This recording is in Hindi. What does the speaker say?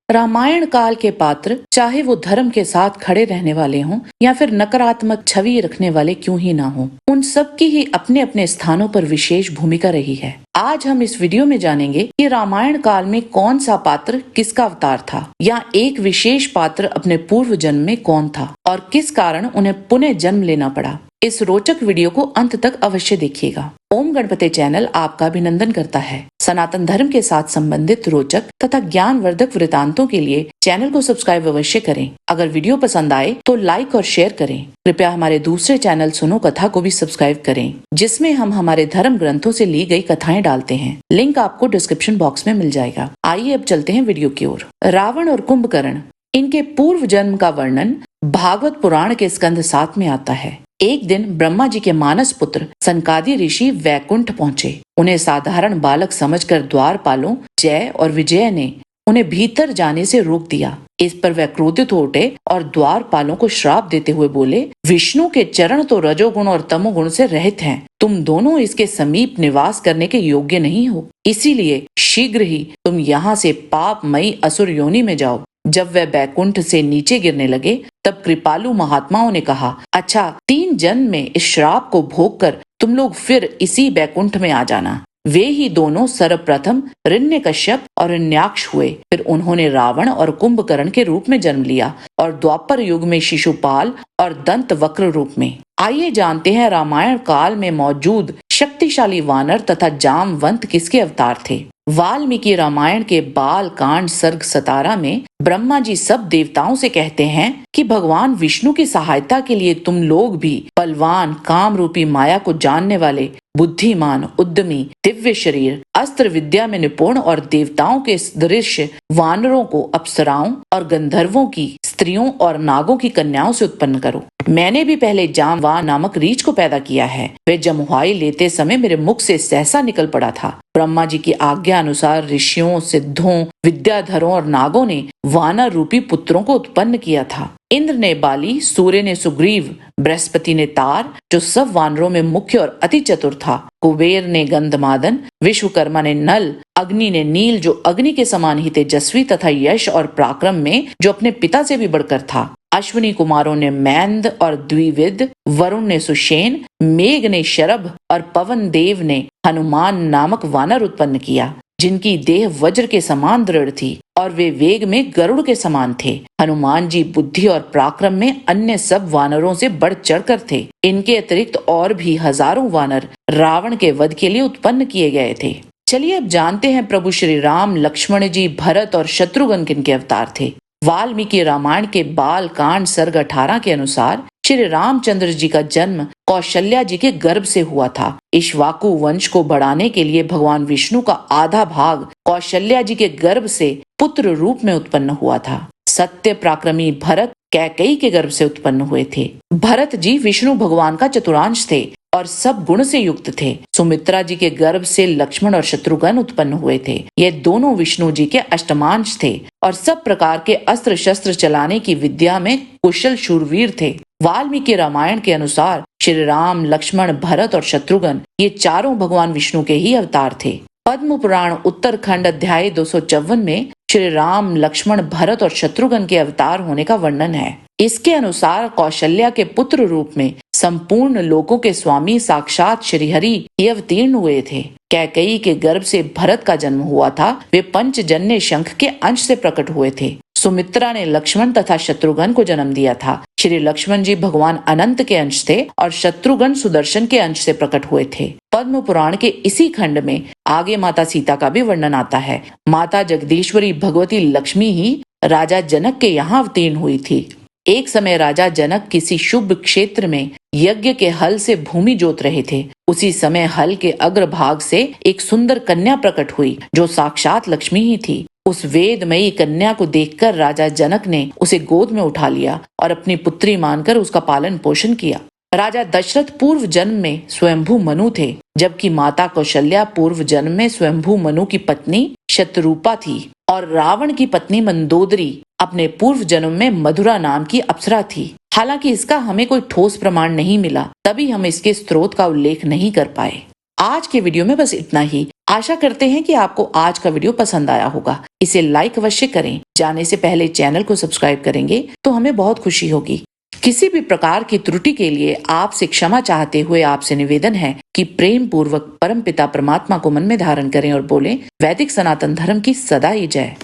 रामायण काल के पात्र चाहे वो धर्म के साथ खड़े रहने वाले हों या फिर नकारात्मक छवि रखने वाले क्यों ही ना हों, उन सब की ही अपने अपने स्थानों पर विशेष भूमिका रही है। आज हम इस वीडियो में जानेंगे कि रामायण काल में कौन सा पात्र किसका अवतार था, या एक विशेष पात्र अपने पूर्व जन्म में कौन था और किस कारण उन्हें पुनः जन्म लेना पड़ा। इस रोचक वीडियो को अंत तक अवश्य देखिएगा। ओम गणपति चैनल आपका अभिनंदन करता है। सनातन धर्म के साथ संबंधित रोचक तथा ज्ञानवर्धक वृतांतों के लिए चैनल को सब्सक्राइब अवश्य करें। अगर वीडियो पसंद आए तो लाइक और शेयर करें। कृपया हमारे दूसरे चैनल सुनो कथा को भी सब्सक्राइब करें, जिसमें हम हमारे धर्म ग्रंथों से ली गई कथाएं डालते हैं। लिंक आपको डिस्क्रिप्शन बॉक्स में मिल जाएगा। आइए अब चलते हैं वीडियो की ओर। रावण और कुंभकर्ण, इनके पूर्व जन्म का वर्णन भागवत पुराण के स्कंद 7 में आता है। एक दिन ब्रह्मा जी के मानस पुत्र सनकादि ऋषि वैकुंठ पहुँचे। उन्हें साधारण बालक समझकर द्वारपालों जय और विजय ने उन्हें भीतर जाने से रोक दिया। इस पर वे क्रोधित हो उठे और द्वारपालों को श्राप देते हुए बोले, विष्णु के चरण तो रजोगुण और तमोगुण से रहित हैं। तुम दोनों इसके समीप निवास करने के योग्य नहीं हो, इसीलिए शीघ्र ही तुम यहाँ से पापमयी असुर योनि में जाओ। जब वे बैकुंठ से नीचे गिरने लगे तब कृपालु महात्माओं ने कहा, अच्छा 3 जन्म में इस श्राप को भोग कर तुम लोग फिर इसी बैकुंठ में आ जाना। वे ही दोनों सर्वप्रथम हिरण्यकश्यप और हिरण्याक्ष हुए। फिर उन्होंने रावण और कुंभकर्ण के रूप में जन्म लिया और द्वापर युग में शिशुपाल और दंत वक्र रूप में। आइए जानते हैं रामायण काल में मौजूद शक्तिशाली वानर तथा जामवंत किसके अवतार थे। वाल्मीकि रामायण के बाल कांड सर्ग 17 में ब्रह्मा जी सब देवताओं से कहते हैं कि भगवान विष्णु की सहायता के लिए तुम लोग भी बलवान, काम रूपी माया को जानने वाले, बुद्धिमान, उद्यमी, दिव्य शरीर, अस्त्र विद्या में निपुण और देवताओं के दृश्य वानरों को अप्सराओं और गंधर्वों की, स्त्रियों और नागों की कन्याओं से उत्पन्न करो। मैंने भी पहले जामवान नामक रीछ को पैदा किया है। वे जमुहाई लेते समय मेरे मुख से सहसा निकल पड़ा था। ब्रह्मा जी की आज्ञा अनुसार ऋषियों, सिद्धों, विद्याधरों और नागों ने वानर रूपी पुत्रों को उत्पन्न किया था। इंद्र ने बाली, सूर्य ने सुग्रीव, बृहस्पति ने तार जो सब वानरों में मुख्य और अति चतुर था, कुबेर ने गंधमादन, विश्वकर्मा ने नल, अग्नि ने नील जो अग्नि के समान ही तेजस्वी तथा यश और पराक्रम में जो अपने पिता से भी बढ़कर था, अश्विनी कुमारों ने मैंद और द्विविद, वरुण ने सुषेण, मेघ ने शरभ और पवन देव ने हनुमान नामक वानर उत्पन्न किया, जिनकी देह वज्र के समान दृढ़ थी और वे वेग में गरुड़ के समान थे। हनुमान जी बुद्धि और पराक्रम में अन्य सब वानरों से बढ़ चढ़कर थे। इनके अतिरिक्त और भी हजारों वानर रावण के वध के लिए उत्पन्न किए गए थे। चलिए अब जानते हैं प्रभु श्री राम, लक्ष्मण जी, भरत और शत्रुघ्न किनके अवतार थे। वाल्मीकि रामायण के बाल कांड सर्ग 18 के अनुसार श्री रामचंद्र जी का जन्म कौशल्या जी के गर्भ से हुआ था। इक्ष्वाकु वंश को बढ़ाने के लिए भगवान विष्णु का आधा भाग कौशल्या जी के गर्भ से पुत्र रूप में उत्पन्न हुआ था। सत्य पराक्रमी भरत कैकेयी के गर्भ से उत्पन्न हुए थे। भरत जी विष्णु भगवान का चतुरांश थे और सब गुण से युक्त थे। सुमित्रा जी के गर्भ से लक्ष्मण और शत्रुघ्न उत्पन्न हुए थे। ये दोनों विष्णु जी के अष्टमांश थे और सब प्रकार के अस्त्र शस्त्र चलाने की विद्या में कुशल शूरवीर थे। वाल्मीकि रामायण के अनुसार श्री राम, लक्ष्मण, भरत और शत्रुघ्न ये चारों भगवान विष्णु के ही अवतार थे। पद्म पुराण उत्तरखंड अध्याय 254 में श्री राम, लक्ष्मण, भरत और शत्रुघ्न के अवतार होने का वर्णन है। इसके अनुसार कौशल्या के पुत्र रूप में संपूर्ण लोकों के स्वामी साक्षात श्रीहरि ही अवतीर्ण हुए थे। कैकेयी के गर्भ से भरत का जन्म हुआ था। वे पंचजन्य शंख के अंश से प्रकट हुए थे। सुमित्रा ने लक्ष्मण तथा शत्रुघ्न को जन्म दिया था। श्री लक्ष्मण जी भगवान अनंत के अंश थे और शत्रुघ्न सुदर्शन के अंश से प्रकट हुए थे। पद्म पुराण के इसी खंड में आगे माता सीता का भी वर्णन आता है। माता जगदीश्वरी भगवती लक्ष्मी ही राजा जनक के यहाँ अवतीर्ण हुई थी। एक समय राजा जनक किसी शुभ क्षेत्र में यज्ञ के हल से भूमि जोत रहे थे। उसी समय हल के अग्रभाग से एक सुंदर कन्या प्रकट हुई जो साक्षात लक्ष्मी ही थी। उस वेदमयी कन्या को देखकर राजा जनक ने उसे गोद में उठा लिया और अपनी पुत्री मानकर उसका पालन पोषण किया। राजा दशरथ पूर्व जन्म में स्वयंभू मनु थे, जबकि माता कौशल्या पूर्व जन्म में स्वयंभू मनु की पत्नी शतरूपा थी और रावण की पत्नी मंदोदरी अपने पूर्व जन्म में मधुरा नाम की अप्सरा थी। हालांकि इसका हमें कोई ठोस प्रमाण नहीं मिला, तभी हम इसके स्रोत का उल्लेख नहीं कर पाए। आज के वीडियो में बस इतना ही। आशा करते हैं कि आपको आज का वीडियो पसंद आया होगा। इसे लाइक अवश्य करें। जाने से पहले चैनल को सब्सक्राइब करेंगे तो हमें बहुत खुशी होगी। किसी भी प्रकार की त्रुटि के लिए आपसे क्षमा चाहते हुए आपसे निवेदन है कि प्रेम पूर्वक परमपिता परमात्मा को मन में धारण करें और बोलें, वैदिक सनातन धर्म की सदा ही जय।